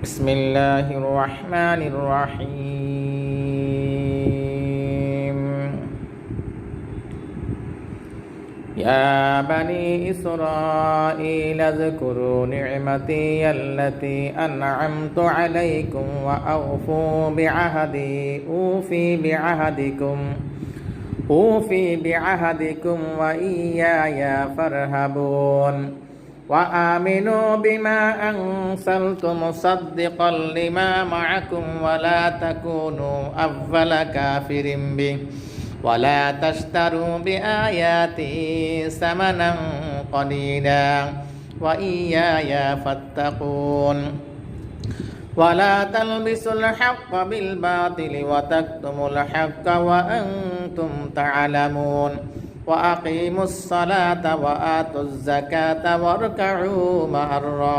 بسم الله الرحمن الرحيم. يا بني إسرائيل اذكروا نعمتي التي أنعمت عليكم وأوفوا بعهدي أوفي بعهدكم وإياي فارهبون وآمنوا بما أنزلت مصدقا لما معكم ولا تكونوا أول كافر به ولا تشتروا بآياتي ثمنا قليلا وإياي فاتقون ولا تلبسوا الحق بالباطل وتكتموا الحق وأنتم تعلمون وأقيموا الصلاة وآتوا الزكاة واركعوا مع الراكعين